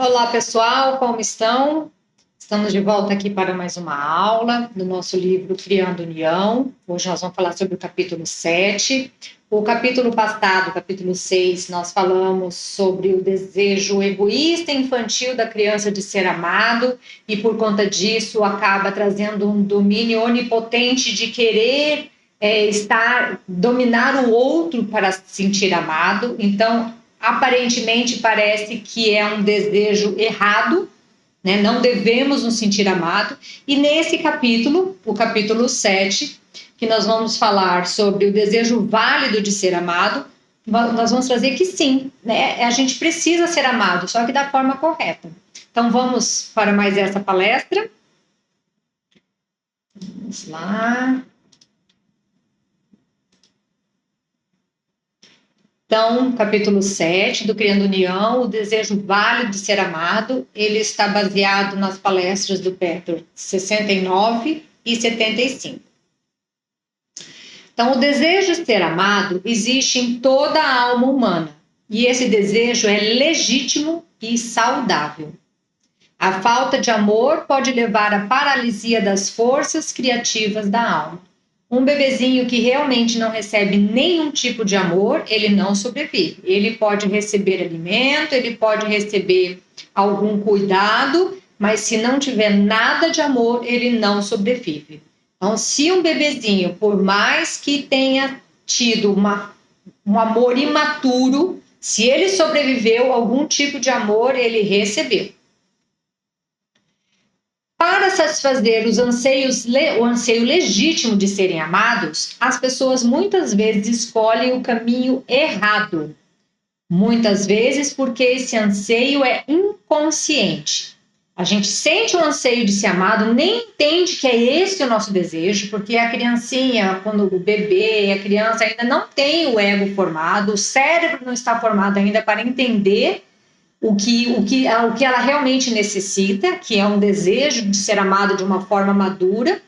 Olá, pessoal, como estão? Estamos de volta aqui para mais uma aula do nosso livro Criando União. Hoje nós vamos falar sobre o capítulo 7. O capítulo passado, capítulo 6, nós falamos sobre o desejo egoísta e infantil da criança de ser amado e, por conta disso, acaba trazendo um domínio onipotente de querer dominar o outro para se sentir amado. Então, aparentemente parece que é um desejo errado, né? Não devemos nos sentir amados. E nesse capítulo, o capítulo 7, que nós vamos falar sobre o desejo válido de ser amado, nós vamos trazer que sim, né? A gente precisa ser amado, só que da forma correta. Então vamos para mais essa palestra. Vamos lá. Então, capítulo 7 do Criando União, o desejo válido de ser amado, ele está baseado nas palestras do Peter 69 e 75. Então, o desejo de ser amado existe em toda a alma humana, e esse desejo é legítimo e saudável. A falta de amor pode levar à paralisia das forças criativas da alma. Um bebezinho que realmente não recebe nenhum tipo de amor, ele não sobrevive. Ele pode receber alimento, ele pode receber algum cuidado, mas se não tiver nada de amor, ele não sobrevive. Então, se um bebezinho, por mais que tenha tido um amor imaturo, se ele sobreviveu, algum tipo de amor ele recebeu. Para satisfazer o anseio legítimo de serem amados, as pessoas muitas vezes escolhem o caminho errado. Muitas vezes porque esse anseio é inconsciente. A gente sente o anseio de ser amado, nem entende que é esse o nosso desejo, porque a criancinha, quando o bebê, a criança ainda não tem o ego formado, o cérebro não está formado ainda para entender o que ela realmente necessita, que é um desejo de ser amada de uma forma madura.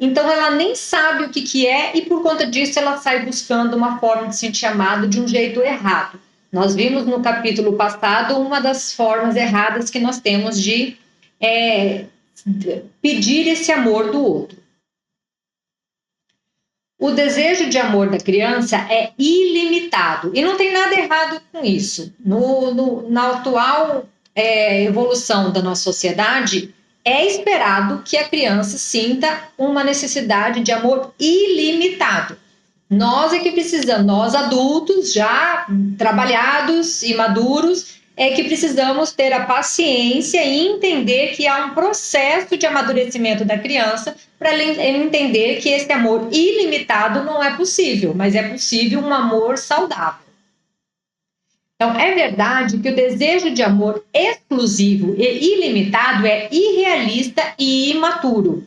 Então ela nem sabe o que é e por conta disso ela sai buscando uma forma de se sentir amada de um jeito errado. Nós vimos no capítulo passado uma das formas erradas que nós temos de pedir esse amor do outro. O desejo de amor da criança é ilimitado e não tem nada errado com isso. Na atual evolução da nossa sociedade, é esperado que a criança sinta uma necessidade de amor ilimitado. Nós é que precisamos, nós adultos já trabalhados e maduros, é que precisamos ter a paciência e entender que há um processo de amadurecimento da criança para ele entender que esse amor ilimitado não é possível, mas é possível um amor saudável. Então, é verdade que o desejo de amor exclusivo e ilimitado é irrealista e imaturo.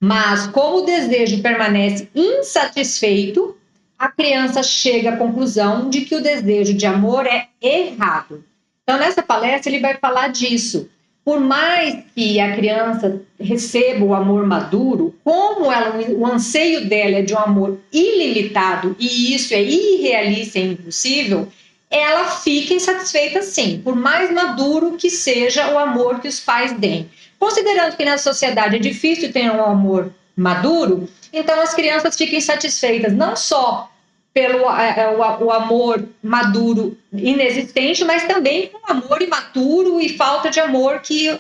Mas, como o desejo permanece insatisfeito, a criança chega à conclusão de que o desejo de amor é errado. Então, nessa palestra, ele vai falar disso. Por mais que a criança receba o amor maduro, como o anseio dela é de um amor ilimitado e isso é irrealista e impossível, ela fica insatisfeita sim, por mais maduro que seja o amor que os pais deem. Considerando que na sociedade é difícil ter um amor maduro, então as crianças ficam insatisfeitas não só pelo o amor maduro inexistente, mas também com o amor imaturo e falta de amor que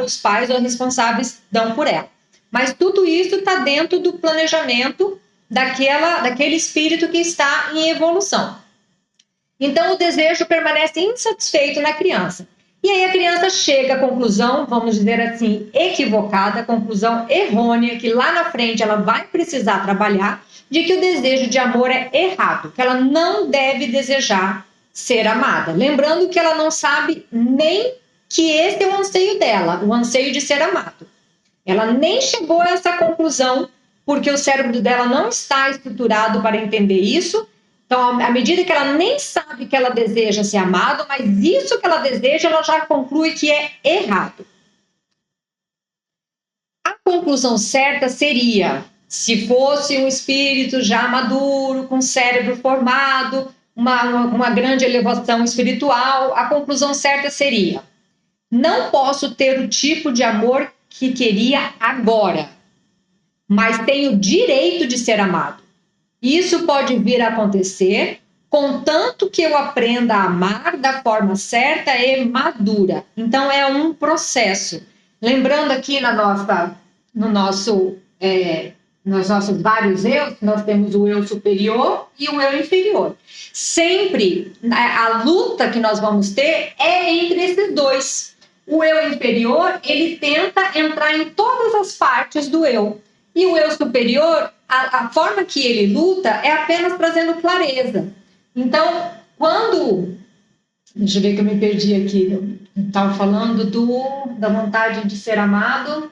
os pais ou responsáveis dão por ela. Mas tudo isso está dentro do planejamento daquele espírito que está em evolução. Então, o desejo permanece insatisfeito na criança. E aí a criança chega à conclusão, vamos dizer assim, equivocada, conclusão errônea, que lá na frente ela vai precisar trabalhar, de que o desejo de amor é errado, que ela não deve desejar ser amada. Lembrando que ela não sabe nem que esse é o anseio dela, o anseio de ser amado. Ela nem chegou a essa conclusão, porque o cérebro dela não está estruturado para entender isso. Então, à medida que ela nem sabe que ela deseja ser amada, mas isso que ela deseja, ela já conclui que é errado. A conclusão certa seria, se fosse um espírito já maduro, com cérebro formado, uma grande elevação espiritual, a conclusão certa seria: Não posso ter o tipo de amor que queria agora, mas tenho o direito de ser amado. Isso pode vir a acontecer contanto que eu aprenda a amar da forma certa e madura. Então, é um processo. Lembrando aqui nos nossos vários eus, nós temos o eu superior e o eu inferior. Sempre a luta que nós vamos ter é entre esses dois. O eu inferior, ele tenta entrar em todas as partes do eu. E o eu superior, a forma que ele luta é apenas trazendo clareza. Então, deixa eu ver que eu me perdi aqui. Eu estava falando da vontade de ser amado.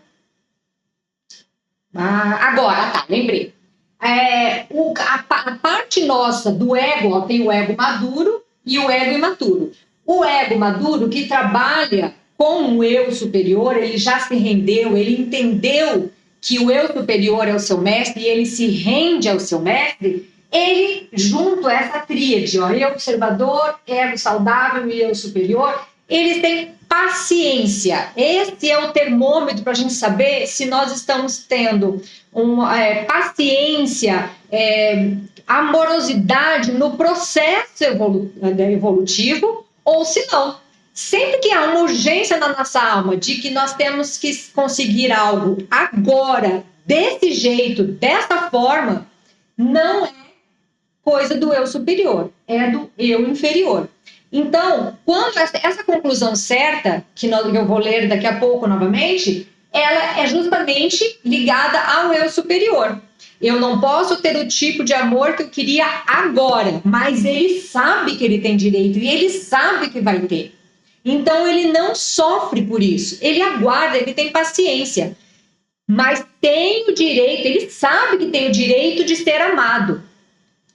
Agora, tá, lembrei. A parte nossa do ego, ó, tem o ego maduro e o ego imaturo. O ego maduro, que trabalha com o eu superior, ele já se rendeu, ele entendeu que o eu superior é o seu mestre e ele se rende ao seu mestre. Ele, junto a essa tríade, ó, eu observador, ego saudável e eu superior, eles têm paciência. Esse é o termômetro para a gente saber se nós estamos tendo paciência, amorosidade no processo evolutivo ou se não. Sempre que há uma urgência na nossa alma de que nós temos que conseguir algo agora, desse jeito, dessa forma, não é coisa do eu superior, é do eu inferior. Então, quando essa conclusão certa, que eu vou ler daqui a pouco novamente, ela é justamente ligada ao eu superior. Eu não posso ter o tipo de amor que eu queria agora, mas ele sabe que ele tem direito e ele sabe que vai ter. Então, ele não sofre por isso, ele aguarda, ele tem paciência, mas tem o direito, ele sabe que tem o direito de ser amado.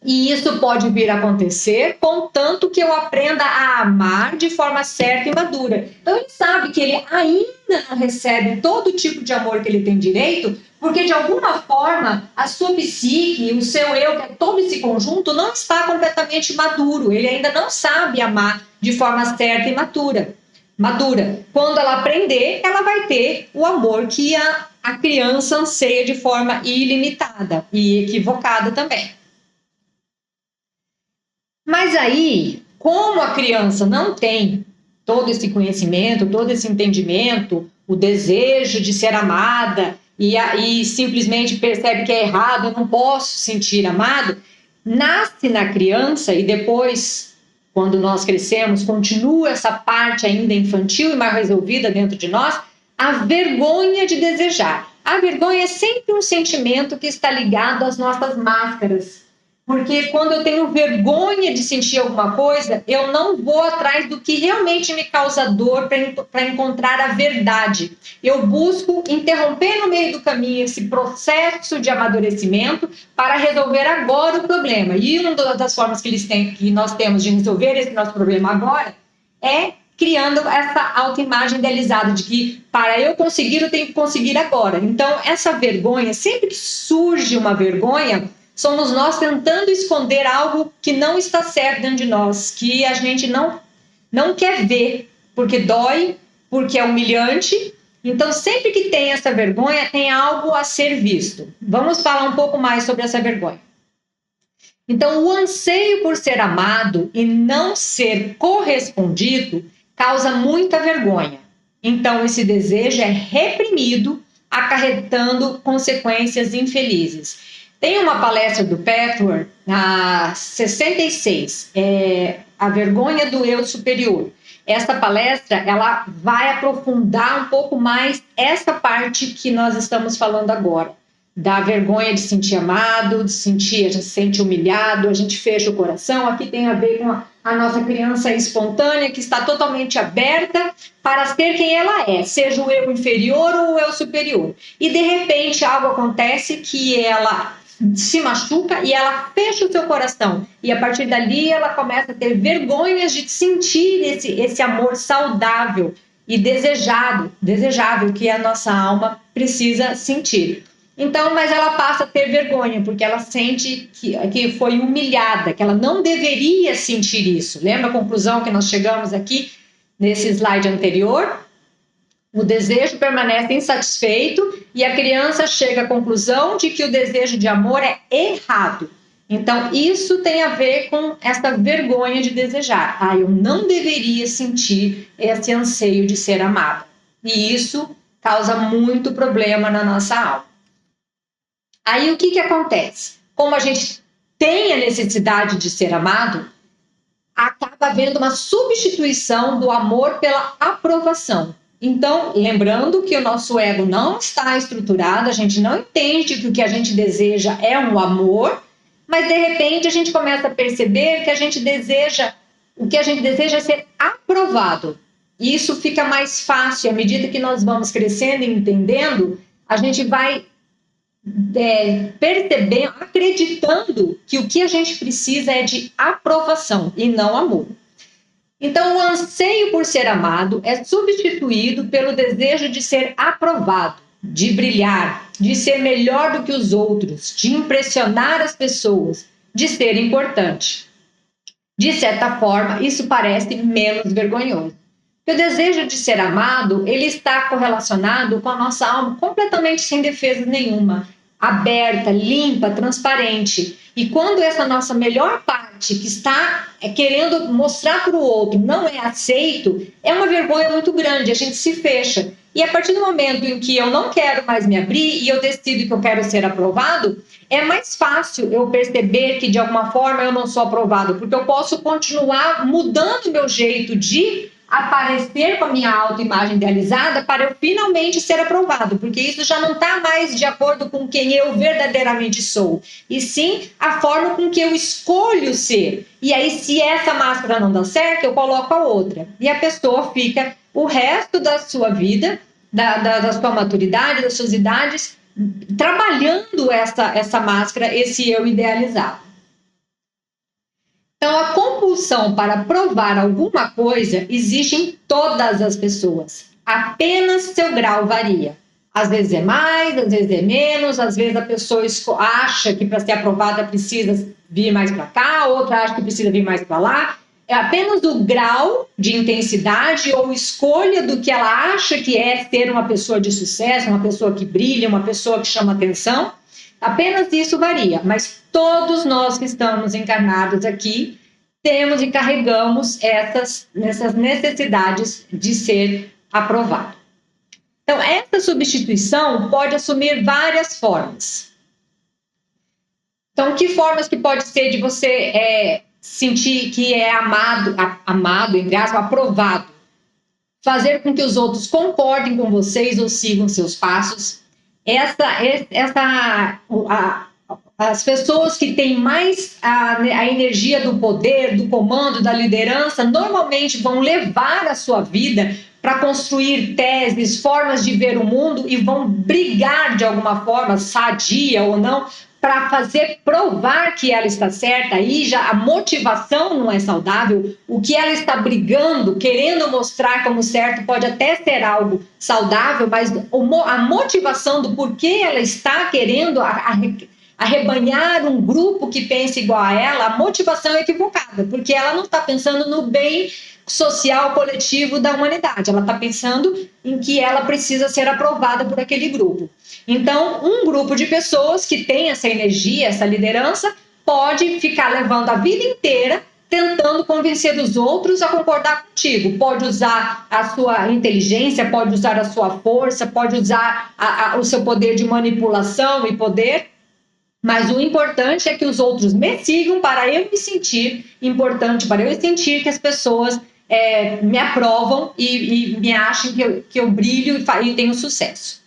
E isso pode vir a acontecer contanto que eu aprenda a amar de forma certa e madura. Então, ele sabe que ele ainda não recebe todo tipo de amor que ele tem direito, porque, de alguma forma, a sua psique, o seu eu, que é todo esse conjunto, não está completamente maduro. Ele ainda não sabe amar de forma certa e madura. Quando ela aprender, ela vai ter o amor que a criança anseia de forma ilimitada e equivocada também. Mas aí, como a criança não tem todo esse conhecimento, todo esse entendimento, o desejo de ser amada e simplesmente percebe que é errado, eu não posso sentir amado, nasce na criança e depois, quando nós crescemos, continua essa parte ainda infantil e mal resolvida dentro de nós, a vergonha de desejar. A vergonha é sempre um sentimento que está ligado às nossas máscaras. Porque quando eu tenho vergonha de sentir alguma coisa, eu não vou atrás do que realmente me causa dor para encontrar a verdade. Eu busco interromper no meio do caminho esse processo de amadurecimento para resolver agora o problema. E uma das formas que nós temos de resolver esse nosso problema agora é criando essa autoimagem idealizada de que para eu conseguir, eu tenho que conseguir agora. Então, essa vergonha, sempre que surge uma vergonha, somos nós tentando esconder algo que não está certo dentro de nós, que a gente não quer ver, porque dói, porque é humilhante. Então, sempre que tem essa vergonha, tem algo a ser visto. Vamos falar um pouco mais sobre essa vergonha. Então, o anseio por ser amado e não ser correspondido causa muita vergonha. Então, esse desejo é reprimido, acarretando consequências infelizes. Tem uma palestra do Petworth, na 66, A Vergonha do Eu Superior. Essa palestra, ela vai aprofundar um pouco mais essa parte que nós estamos falando agora. Da vergonha de sentir amado, a gente se sente humilhado, a gente fecha o coração. Aqui tem a ver com a nossa criança espontânea, que está totalmente aberta para ser quem ela é, seja o eu inferior ou o eu superior. E, de repente, algo acontece que ela se machuca e ela fecha o seu coração. E, a partir dali, ela começa a ter vergonhas de sentir esse amor saudável e desejável que a nossa alma precisa sentir. Então, mas ela passa a ter vergonha, porque ela sente que foi humilhada, que ela não deveria sentir isso. Lembra a conclusão que nós chegamos aqui nesse slide anterior? O desejo permanece insatisfeito e a criança chega à conclusão de que o desejo de amor é errado. Então, isso tem a ver com essa vergonha de desejar. Eu não deveria sentir esse anseio de ser amada. E isso causa muito problema na nossa alma. Aí, o que acontece? Como a gente tem a necessidade de ser amado, acaba havendo uma substituição do amor pela aprovação. Então, lembrando que o nosso ego não está estruturado, a gente não entende que o que a gente deseja é um amor, mas de repente a gente começa a perceber que o que a gente deseja é ser aprovado. E isso fica mais fácil, à medida que nós vamos crescendo e entendendo, a gente vai percebendo, acreditando que o que a gente precisa é de aprovação e não amor. Então, o anseio por ser amado é substituído pelo desejo de ser aprovado, de brilhar, de ser melhor do que os outros, de impressionar as pessoas, de ser importante. De certa forma, isso parece menos vergonhoso. O desejo de ser amado, ele está correlacionado com a nossa alma completamente sem defesa nenhuma, aberta, limpa, transparente. E quando essa nossa melhor parte, que está querendo mostrar para o outro, não é aceito, é uma vergonha muito grande, a gente se fecha. E a partir do momento em que eu não quero mais me abrir e eu decido que eu quero ser aprovado, é mais fácil eu perceber que de alguma forma eu não sou aprovado, porque eu posso continuar mudando o meu jeito de aparecer com a minha autoimagem idealizada para eu finalmente ser aprovado, porque isso já não está mais de acordo com quem eu verdadeiramente sou, e sim a forma com que eu escolho ser. E aí, se essa máscara não dá certo, eu coloco a outra. E a pessoa fica o resto da sua vida, da sua maturidade, das suas idades, trabalhando essa máscara, esse eu idealizado. Então, a compulsão para provar alguma coisa existe em todas as pessoas. Apenas seu grau varia. Às vezes é mais, às vezes é menos, às vezes a pessoa acha que para ser aprovada precisa vir mais para cá, outra acha que precisa vir mais para lá. É apenas o grau de intensidade ou escolha do que ela acha que é ser uma pessoa de sucesso, uma pessoa que brilha, uma pessoa que chama atenção. Apenas isso varia, mas todos nós que estamos encarnados aqui temos e carregamos essas necessidades de ser aprovado. Então, essa substituição pode assumir várias formas. Então, que formas que pode ser de você sentir que é amado, entre aspas, aprovado? Fazer com que os outros concordem com vocês ou sigam seus passos. As pessoas que têm mais a energia do poder, do comando, da liderança, normalmente vão levar a sua vida para construir teses, formas de ver o mundo e vão brigar de alguma forma, sadia ou não, para fazer provar que ela está certa. Aí já a motivação não é saudável. O que ela está brigando, querendo mostrar como certo, pode até ser algo saudável, mas a motivação do porquê ela está querendo arrebanhar um grupo que pensa igual a ela, a motivação é equivocada, porque ela não está pensando no bem social coletivo da humanidade, ela está pensando em que ela precisa ser aprovada por aquele grupo. Então, um grupo de pessoas que tem essa energia, essa liderança, pode ficar levando a vida inteira tentando convencer os outros a concordar contigo. Pode usar a sua inteligência, pode usar a sua força, pode usar o seu poder de manipulação e poder, mas o importante é que os outros me sigam para eu me sentir importante, para eu sentir que as pessoas me aprovam e me acham que eu brilho e tenho sucesso.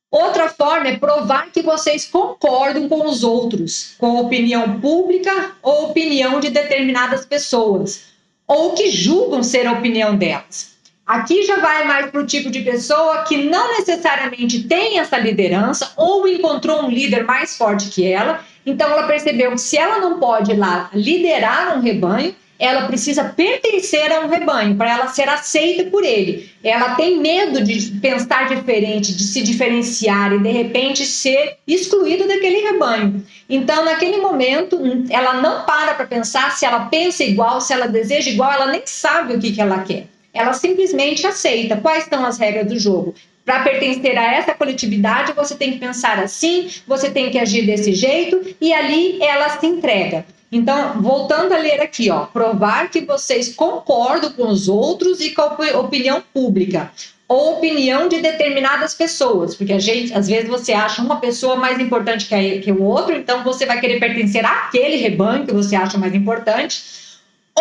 Outra forma é provar que vocês concordam com os outros, com a opinião pública ou opinião de determinadas pessoas, ou que julgam ser a opinião delas. Aqui já vai mais para o tipo de pessoa que não necessariamente tem essa liderança ou encontrou um líder mais forte que ela, então ela percebeu que se ela não pode ir lá liderar um rebanho, ela precisa pertencer a um rebanho para ela ser aceita por ele. Ela tem medo de pensar diferente, de se diferenciar e de repente ser excluída daquele rebanho. Então, naquele momento, ela não para pensar se ela pensa igual, se ela deseja igual, ela nem sabe o que ela quer. ela simplesmente aceita. Quais são as regras do jogo? Para pertencer a essa coletividade, você tem que pensar assim, você tem que agir desse jeito, e ali ela se entrega. Então, voltando a ler aqui, ó, provar que vocês concordam com os outros e com a opinião pública, ou opinião de determinadas pessoas, porque às vezes você acha uma pessoa mais importante que o outro, então você vai querer pertencer àquele rebanho que você acha mais importante,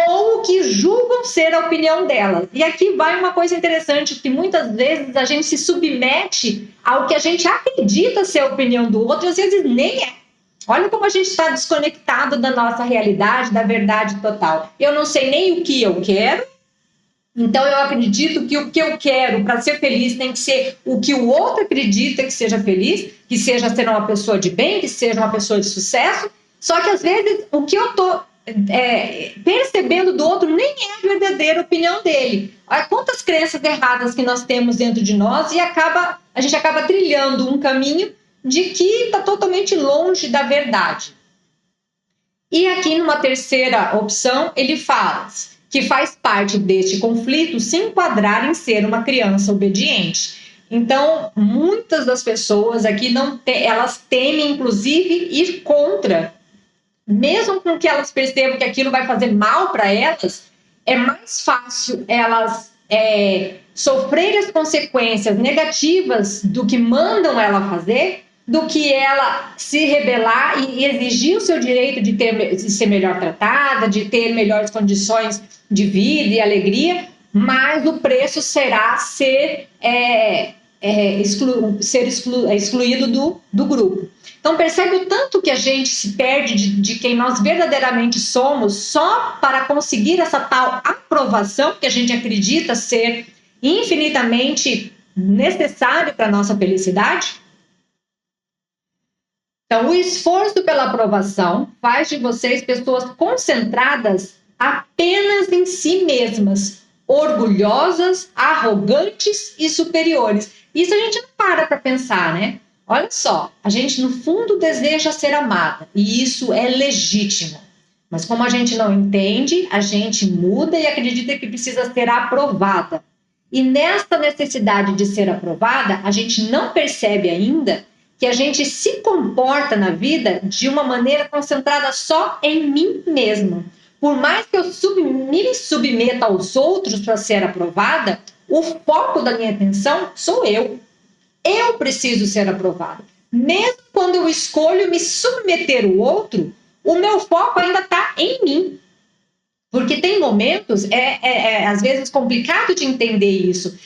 ou que julgam ser a opinião delas. E aqui vai uma coisa interessante, que muitas vezes a gente se submete ao que a gente acredita ser a opinião do outro, e às vezes nem é. Olha como a gente está desconectado da nossa realidade, da verdade total. Eu não sei nem o que eu quero, então eu acredito que o que eu quero para ser feliz tem que ser o que o outro acredita que seja feliz, que seja ser uma pessoa de bem, que seja uma pessoa de sucesso. Só que às vezes o que eu estou percebendo do outro nem é a verdadeira opinião dele. Olha quantas crenças erradas que nós temos dentro de nós, e a gente acaba trilhando um caminho de que está totalmente longe da verdade. E aqui numa terceira opção, ele fala que faz parte deste conflito se enquadrar em ser uma criança obediente. Então, muitas das pessoas aqui elas temem, inclusive, ir contra. Mesmo com que elas percebam que aquilo vai fazer mal para elas, é mais fácil elas sofrerem as consequências negativas do que mandam ela fazer, do que ela se rebelar e exigir o seu direito de ser melhor tratada, de ter melhores condições de vida e alegria, mas o preço será ser excluído do grupo. Então percebe o tanto que a gente se perde de quem nós verdadeiramente somos só para conseguir essa tal aprovação que a gente acredita ser infinitamente necessário para a nossa felicidade? Então, o esforço pela aprovação faz de vocês pessoas concentradas apenas em si mesmas, orgulhosas, arrogantes e superiores. Isso a gente não para pensar, né? Olha só, a gente no fundo deseja ser amada, e isso é legítimo. Mas como a gente não entende, a gente muda e acredita que precisa ser aprovada. E nessa necessidade de ser aprovada, a gente não percebe ainda que a gente se comporta na vida de uma maneira concentrada só em mim mesma. Por mais que eu me submeta aos outros para ser aprovada, o foco da minha atenção sou eu. Eu preciso ser aprovada. Mesmo quando eu escolho me submeter ao outro, o meu foco ainda está em mim. Porque tem momentos, às vezes complicado de entender isso,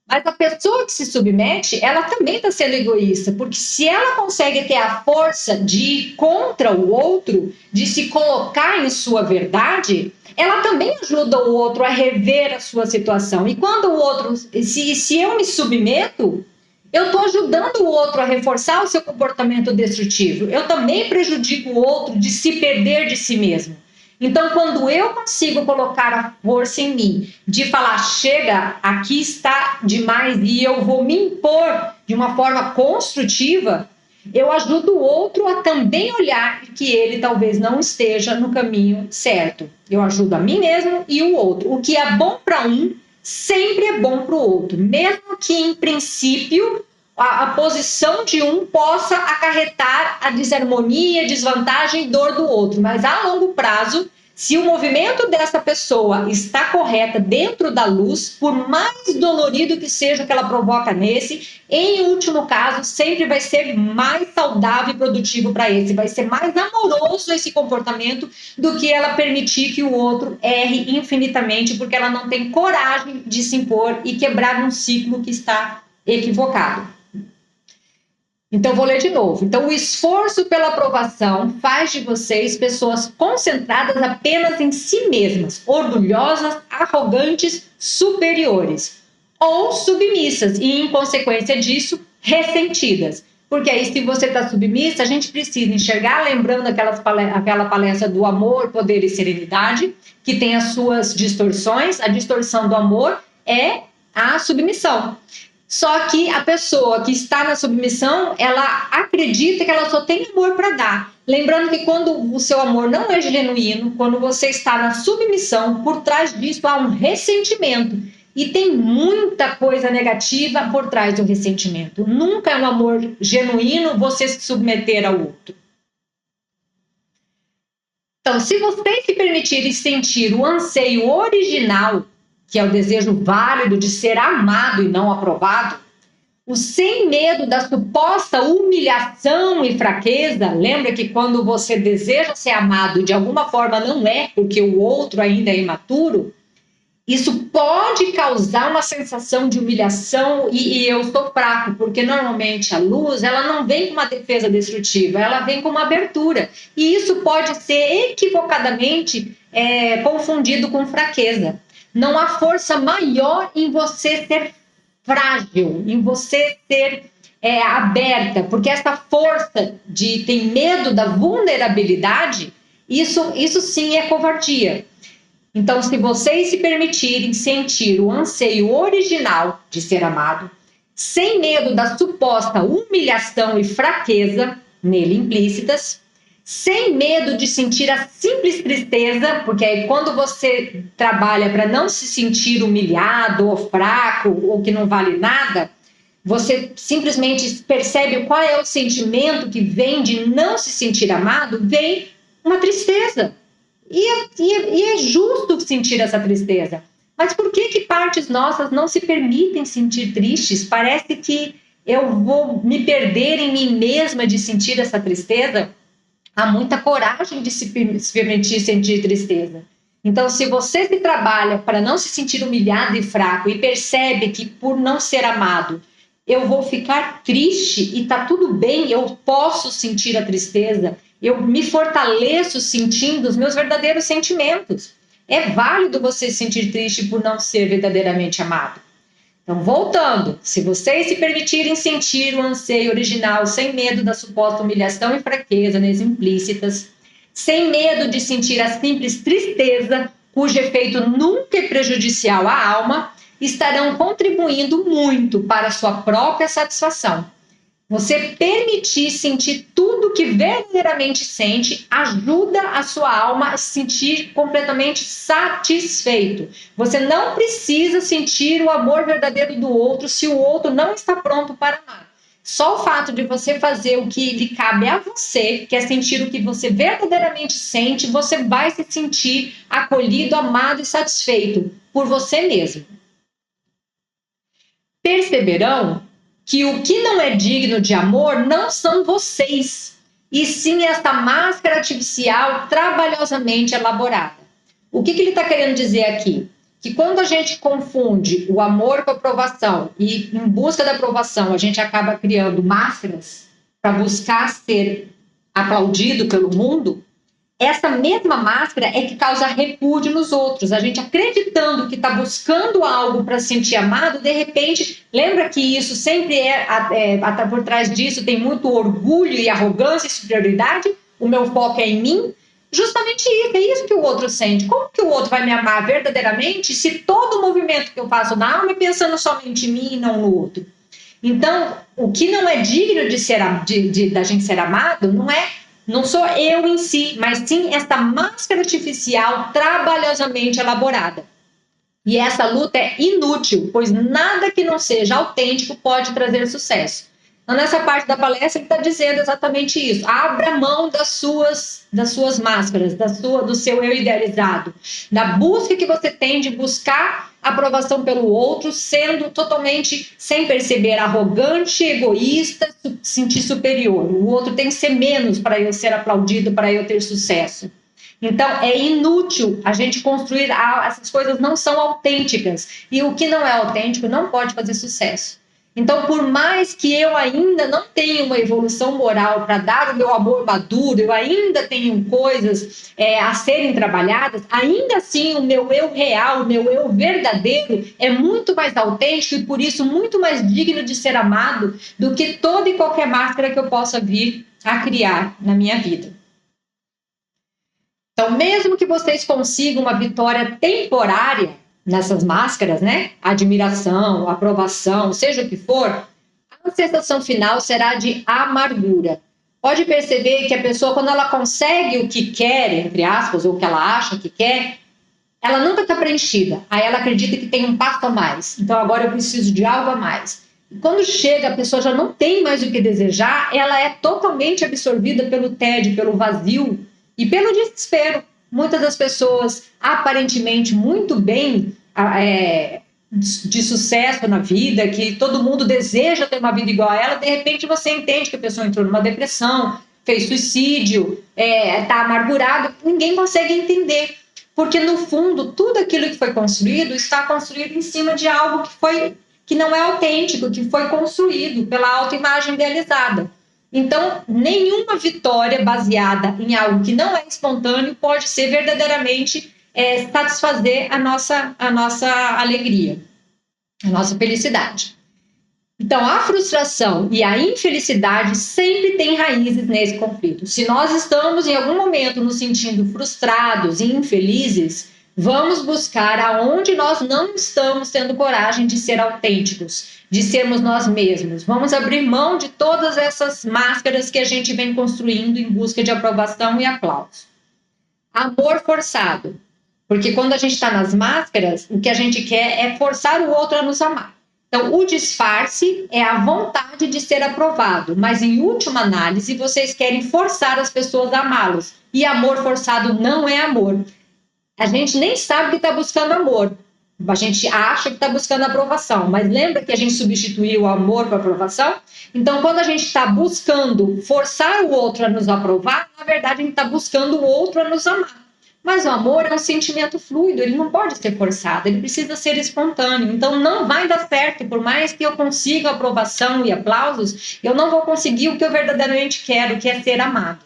mas a pessoa que se submete, ela também está sendo egoísta, porque se ela consegue ter a força de ir contra o outro, de se colocar em sua verdade, ela também ajuda o outro a rever a sua situação. E quando o outro, se eu me submeto, eu estou ajudando o outro a reforçar o seu comportamento destrutivo. Eu também prejudico o outro de se perder de si mesmo. Então, quando eu consigo colocar a força em mim, de falar, chega, aqui está demais e eu vou me impor de uma forma construtiva, eu ajudo o outro a também olhar que ele talvez não esteja no caminho certo. Eu ajudo a mim mesmo e o outro. O que é bom para um, sempre é bom para o outro, mesmo que, em princípio, a posição de um possa acarretar a desarmonia, desvantagem e dor do outro. Mas, a longo prazo, se o movimento dessa pessoa está correta dentro da luz, por mais dolorido que seja o que ela provoca nesse, em último caso, sempre vai ser mais saudável e produtivo para esse. Vai ser mais amoroso esse comportamento do que ela permitir que o outro erre infinitamente, porque ela não tem coragem de se impor e quebrar um ciclo que está equivocado. Então, vou ler de novo. Então, o esforço pela aprovação faz de vocês pessoas concentradas apenas em si mesmas, orgulhosas, arrogantes, superiores, ou submissas e, em consequência disso, ressentidas. Porque aí, se você está submissa, a gente precisa enxergar, lembrando aquela palestra do amor, poder e serenidade, que tem as suas distorções. A distorção do amor é a submissão. Só que a pessoa que está na submissão, ela acredita que ela só tem amor para dar. Lembrando que quando o seu amor não é genuíno, quando você está na submissão, por trás disso há um ressentimento. E tem muita coisa negativa por trás do ressentimento. Nunca é um amor genuíno você se submeter ao outro. Então, se vocês se permitirem sentir o anseio original, que é o desejo válido de ser amado e não aprovado, o sem medo da suposta humilhação e fraqueza, lembra que quando você deseja ser amado de alguma forma não é, porque o outro ainda é imaturo, isso pode causar uma sensação de humilhação e eu sou fraco, porque normalmente a luz ela não vem com uma defesa destrutiva, ela vem com uma abertura. E isso pode ser equivocadamente confundido com fraqueza. Não há força maior em você ser frágil, em você ser aberta, porque essa força de ter medo da vulnerabilidade, isso sim é covardia. Então, se vocês se permitirem sentir o anseio original de ser amado, sem medo da suposta humilhação e fraqueza nele implícitas, sem medo de sentir a simples tristeza, porque aí quando você trabalha para não se sentir humilhado ou fraco ou que não vale nada, você simplesmente percebe qual é o sentimento que vem de não se sentir amado, vem uma tristeza. E é justo sentir essa tristeza. Mas por que partes nossas não se permitem sentir tristes? Parece que eu vou me perder em mim mesma de sentir essa tristeza. Há muita coragem de se permitir sentir tristeza. Então, se você se trabalha para não se sentir humilhado e fraco e percebe que por não ser amado, eu vou ficar triste e está tudo bem, eu posso sentir a tristeza, eu me fortaleço sentindo os meus verdadeiros sentimentos. É válido você se sentir triste por não ser verdadeiramente amado. Então, voltando, se vocês se permitirem sentir o anseio original sem medo da suposta humilhação e fraqueza nas implícitas, sem medo de sentir a simples tristeza, cujo efeito nunca é prejudicial à alma, estarão contribuindo muito para a sua própria satisfação. Você permitir sentir tudo que verdadeiramente sente ajuda a sua alma a se sentir completamente satisfeito. Você não precisa sentir o amor verdadeiro do outro se o outro não está pronto para amar. Só o fato de você fazer o que lhe cabe a você, que é sentir o que você verdadeiramente sente, você vai se sentir acolhido, amado e satisfeito por você mesmo. Perceberão que o que não é digno de amor não são vocês, e sim esta máscara artificial trabalhosamente elaborada. O que ele está querendo dizer aqui? Que quando a gente confunde o amor com a aprovação e em busca da aprovação a gente acaba criando máscaras para buscar ser aplaudido pelo mundo, essa mesma máscara é que causa repúdio nos outros. A gente acreditando que está buscando algo para se sentir amado, de repente, lembra que isso sempre por trás disso tem muito orgulho e arrogância e superioridade? O meu foco é em mim? Justamente isso, é isso que o outro sente. Como que o outro vai me amar verdadeiramente se todo o movimento que eu faço na alma é pensando somente em mim e não no outro? Então, o que não é digno da gente ser amado não sou eu em si, mas sim essa máscara artificial trabalhosamente elaborada. E essa luta é inútil, pois nada que não seja autêntico pode trazer sucesso. Então, nessa parte da palestra, ele está dizendo exatamente isso. Abra mão das suas máscaras, do seu eu idealizado. Da busca que você tem de buscar aprovação pelo outro, sendo totalmente, sem perceber, arrogante, egoísta, sentir superior. O outro tem que ser menos para eu ser aplaudido, para eu ter sucesso. Então, é inútil a gente construir, essas coisas não são autênticas. E o que não é autêntico não pode fazer sucesso. Então, por mais que eu ainda não tenha uma evolução moral para dar o meu amor maduro, eu ainda tenho coisas a serem trabalhadas, ainda assim o meu eu real, o meu eu verdadeiro é muito mais autêntico e por isso muito mais digno de ser amado do que toda e qualquer máscara que eu possa vir a criar na minha vida. Então, mesmo que vocês consigam uma vitória temporária, nessas máscaras, né? Admiração, aprovação, seja o que for, a sensação final será de amargura. Pode perceber que a pessoa, quando ela consegue o que quer, entre aspas, ou o que ela acha que quer, ela nunca está preenchida. Aí ela acredita que tem um passo a mais. Então agora eu preciso de algo a mais. E quando chega, a pessoa já não tem mais o que desejar, ela é totalmente absorvida pelo tédio, pelo vazio e pelo desespero. Muitas das pessoas, aparentemente muito bem de sucesso na vida, que todo mundo deseja ter uma vida igual a ela, de repente você entende que a pessoa entrou numa depressão, fez suicídio, está amargurado, ninguém consegue entender. Porque, no fundo, tudo aquilo que foi construído está construído em cima de algo que não é autêntico, que foi construído pela autoimagem idealizada. Então, nenhuma vitória baseada em algo que não é espontâneo pode ser verdadeiramente satisfazer a nossa alegria, a nossa felicidade. Então, a frustração e a infelicidade sempre têm raízes nesse conflito. Se nós estamos, em algum momento, nos sentindo frustrados e infelizes, vamos buscar aonde nós não estamos tendo coragem de ser autênticos, de sermos nós mesmos. Vamos abrir mão de todas essas máscaras que a gente vem construindo em busca de aprovação e aplauso. Amor forçado. Porque quando a gente está nas máscaras, o que a gente quer é forçar o outro a nos amar. Então, o disfarce é a vontade de ser aprovado, mas em última análise, vocês querem forçar as pessoas a amá-los. E amor forçado não é amor. A gente nem sabe que está buscando amor. A gente acha que está buscando aprovação, mas lembra que a gente substituiu o amor por aprovação? Então, quando a gente está buscando forçar o outro a nos aprovar, na verdade, a gente está buscando o outro a nos amar. Mas o amor é um sentimento fluido, ele não pode ser forçado, ele precisa ser espontâneo. Então não vai dar certo, por mais que eu consiga aprovação e aplausos, eu não vou conseguir o que eu verdadeiramente quero, que é ser amado.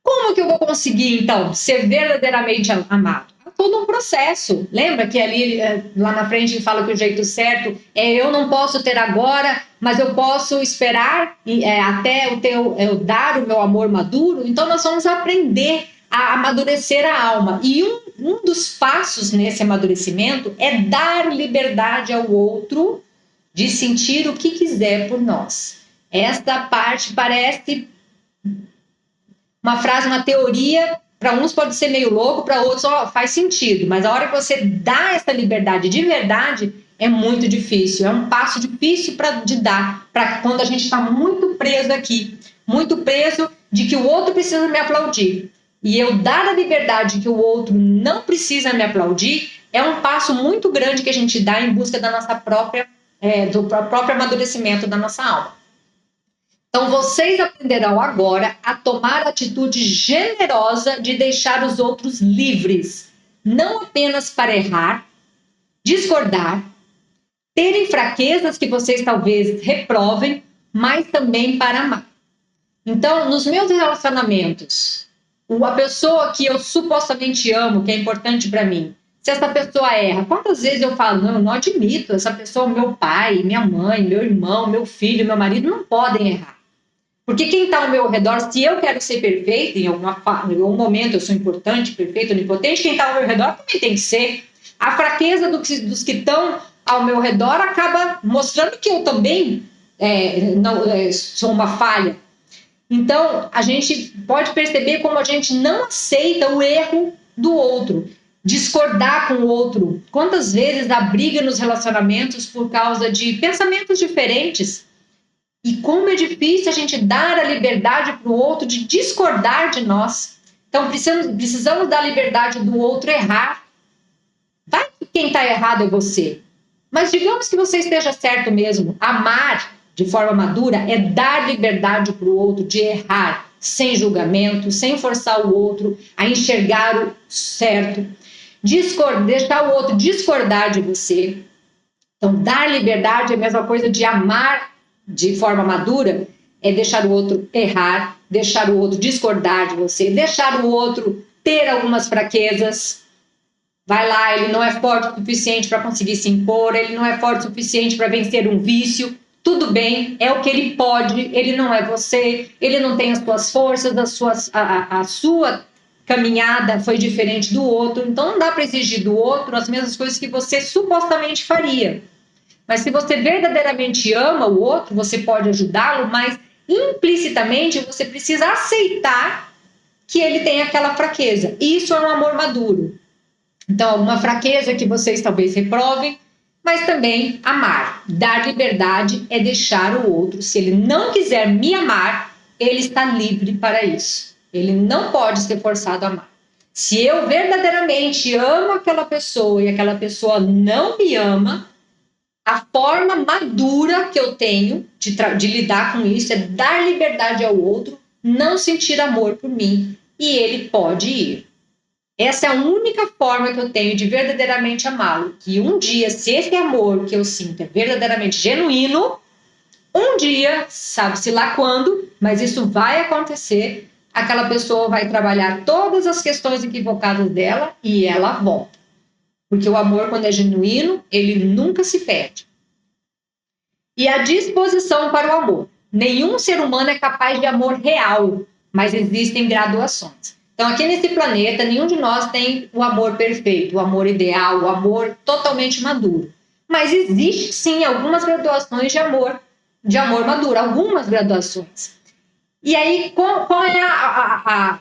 Como que eu vou conseguir, então, ser verdadeiramente amado? É todo um processo. Lembra que ali, lá na frente, ele fala que o jeito certo é eu não posso ter agora, mas eu posso esperar até eu dar o meu amor maduro? Então nós vamos aprender a amadurecer a alma. E um dos passos nesse amadurecimento é dar liberdade ao outro de sentir o que quiser por nós. Esta parte parece uma frase, uma teoria, para uns pode ser meio louco, para outros faz sentido, mas a hora que você dá essa liberdade de verdade, é muito difícil, é um passo difícil de dar, para quando a gente está muito preso aqui, muito preso de que o outro precisa me aplaudir. E eu dar a liberdade que o outro não precisa me aplaudir é um passo muito grande que a gente dá em busca da nossa do próprio amadurecimento da nossa alma. Então, vocês aprenderão agora a tomar a atitude generosa de deixar os outros livres, não apenas para errar, discordar, terem fraquezas que vocês talvez reprovem, mas também para amar. Então, nos meus relacionamentos, a pessoa que eu supostamente amo, que é importante para mim, se essa pessoa erra, quantas vezes eu falo, não, eu não admito, essa pessoa, meu pai, minha mãe, meu irmão, meu filho, meu marido, não podem errar. Porque quem está ao meu redor, se eu quero ser perfeita, em algum momento eu sou importante, perfeita, onipotente, quem está ao meu redor também tem que ser. A fraqueza dos que estão ao meu redor acaba mostrando que eu também sou uma falha. Então, a gente pode perceber como a gente não aceita o erro do outro, discordar com o outro. Quantas vezes há briga nos relacionamentos por causa de pensamentos diferentes? E como é difícil a gente dar a liberdade para o outro de discordar de nós. Então, precisamos dar a liberdade do outro errar. Vai que quem está errado é você. Mas digamos que você esteja certo mesmo. Amar de forma madura é dar liberdade para o outro de errar, sem julgamento, sem forçar o outro a enxergar o certo. Deixar o outro discordar de você. Então, dar liberdade é a mesma coisa de amar de forma madura, é deixar o outro errar, deixar o outro discordar de você, deixar o outro ter algumas fraquezas. Vai lá, ele não é forte o suficiente para conseguir se impor, ele não é forte o suficiente para vencer um vício. Tudo bem, é o que ele pode, ele não é você, ele não tem as suas forças, a sua caminhada foi diferente do outro, então não dá para exigir do outro as mesmas coisas que você supostamente faria. Mas se você verdadeiramente ama o outro, você pode ajudá-lo, mas implicitamente você precisa aceitar que ele tem aquela fraqueza. Isso é um amor maduro. Então, alguma fraqueza que vocês talvez reprovem, mas também amar. Dar liberdade é deixar o outro. Se ele não quiser me amar, ele está livre para isso. Ele não pode ser forçado a amar. Se eu verdadeiramente amo aquela pessoa e aquela pessoa não me ama, a forma madura que eu tenho de lidar com isso é dar liberdade ao outro, não sentir amor por mim, e ele pode ir. Essa é a única forma que eu tenho de verdadeiramente amá-lo. Que um dia, se esse amor que eu sinto é verdadeiramente genuíno, um dia, sabe-se lá quando, mas isso vai acontecer, aquela pessoa vai trabalhar todas as questões equivocadas dela e ela volta. Porque o amor, quando é genuíno, ele nunca se perde. E a disposição para o amor. Nenhum ser humano é capaz de amor real, mas existem graduações. Então, aqui nesse planeta, nenhum de nós tem o amor perfeito, o amor ideal, o amor totalmente maduro. Mas existe, sim, algumas graduações de amor maduro, algumas graduações. E aí, qual é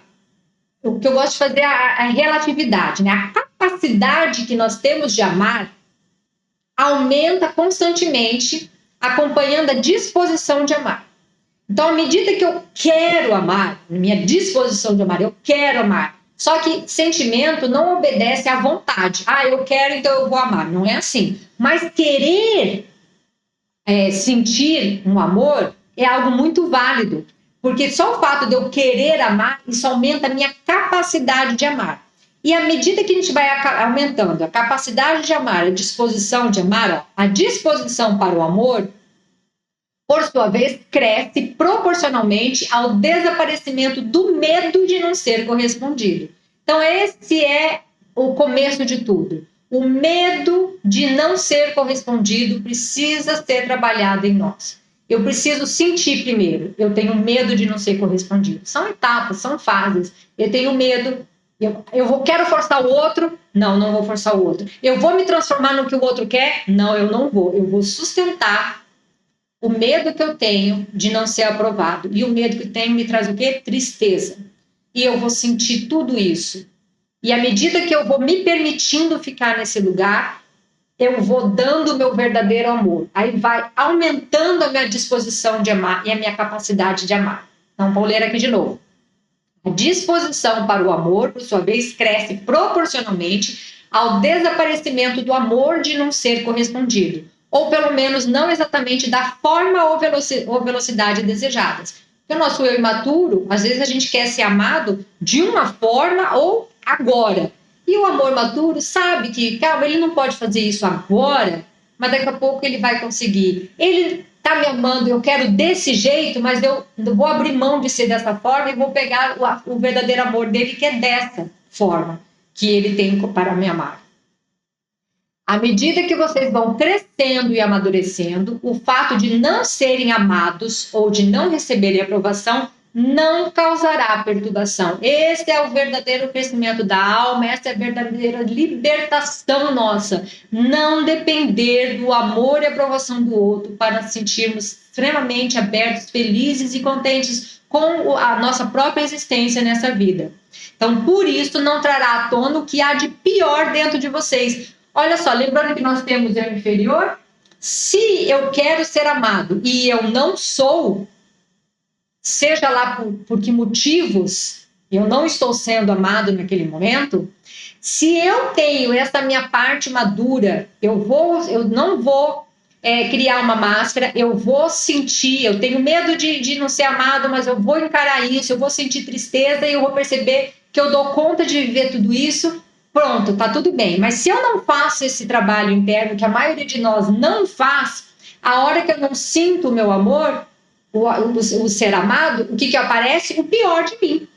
o que eu gosto de fazer, a relatividade, né? A capacidade que nós temos de amar aumenta constantemente, acompanhando a disposição de amar. Então, à medida que eu quero amar, minha disposição de amar, eu quero amar. Só que sentimento não obedece à vontade. Eu quero, então eu vou amar. Não é assim. Mas querer sentir um amor é algo muito válido. Porque só o fato de eu querer amar, isso aumenta a minha capacidade de amar. E à medida que a gente vai aumentando a capacidade de amar, a disposição de amar, a disposição para o amor, por sua vez, cresce proporcionalmente ao desaparecimento do medo de não ser correspondido. Então, esse é o começo de tudo. O medo de não ser correspondido precisa ser trabalhado em nós. Eu preciso sentir primeiro. Eu tenho medo de não ser correspondido. São etapas, são fases. Eu tenho medo. Quero forçar o outro? Não vou forçar o outro. Eu vou me transformar no que o outro quer? Não, eu não vou. Eu vou sustentar o medo que eu tenho de não ser aprovado. E o medo que tenho me traz o quê? Tristeza. E eu vou sentir tudo isso. E à medida que eu vou me permitindo ficar nesse lugar, eu vou dando o meu verdadeiro amor. Aí vai aumentando a minha disposição de amar e a minha capacidade de amar. Então, vou ler aqui de novo. A disposição para o amor, por sua vez, cresce proporcionalmente ao desaparecimento do amor de não ser correspondido. Ou pelo menos não exatamente da forma ou velocidade desejadas. Porque o nosso eu imaturo, às vezes a gente quer ser amado de uma forma ou agora. E o amor maduro sabe que, calma, ele não pode fazer isso agora, mas daqui a pouco ele vai conseguir. Ele está me amando, eu quero desse jeito, mas eu vou abrir mão de ser dessa forma e vou pegar o verdadeiro amor dele, que é dessa forma que ele tem para me amar. À medida que vocês vão crescendo e amadurecendo, o fato de não serem amados ou de não receberem aprovação não causará perturbação. Esse é o verdadeiro crescimento da alma, essa é a verdadeira libertação nossa. Não depender do amor e aprovação do outro para nos sentirmos extremamente abertos, felizes e contentes com a nossa própria existência nessa vida. Então, por isso, não trará à tona o que há de pior dentro de vocês. Olha só, lembrando que nós temos eu inferior, se eu quero ser amado e eu não sou, seja lá por que motivos eu não estou sendo amado naquele momento, se eu tenho essa minha parte madura, eu não vou criar uma máscara, eu vou sentir, eu tenho medo de não ser amado, mas eu vou encarar isso, eu vou sentir tristeza e eu vou perceber que eu dou conta de viver tudo isso. Pronto, tá tudo bem. Mas se eu não faço esse trabalho interno, que a maioria de nós não faz, a hora que eu não sinto o meu amor, o ser amado, o que aparece? O pior de mim.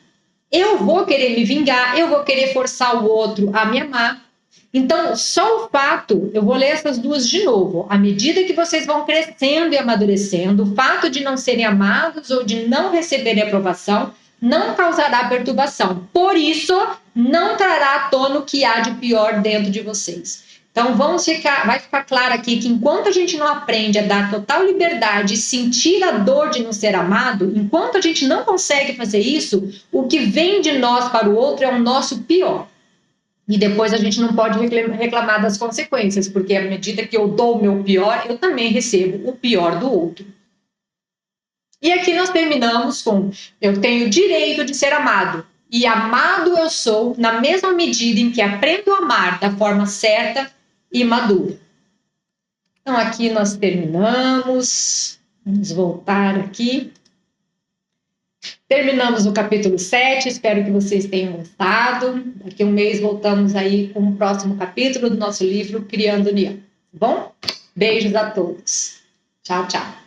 Eu vou querer me vingar, eu vou querer forçar o outro a me amar. Então, só o fato, eu vou ler essas duas de novo. À medida que vocês vão crescendo e amadurecendo, o fato de não serem amados ou de não receberem aprovação não causará perturbação. Por isso, não trará à tona o que há de pior dentro de vocês. Então, vai ficar claro aqui que enquanto a gente não aprende a dar total liberdade e sentir a dor de não ser amado, enquanto a gente não consegue fazer isso, o que vem de nós para o outro é o nosso pior. E depois a gente não pode reclamar das consequências, porque à medida que eu dou o meu pior, eu também recebo o pior do outro. E aqui nós terminamos com: eu tenho o direito de ser amado, e amado eu sou na mesma medida em que aprendo a amar da forma certa e madura. Então aqui nós terminamos. Vamos voltar aqui. Terminamos o capítulo 7, espero que vocês tenham gostado. Daqui a um mês voltamos aí com o próximo capítulo do nosso livro Criando União. Tá bom? Beijos a todos. Tchau, tchau.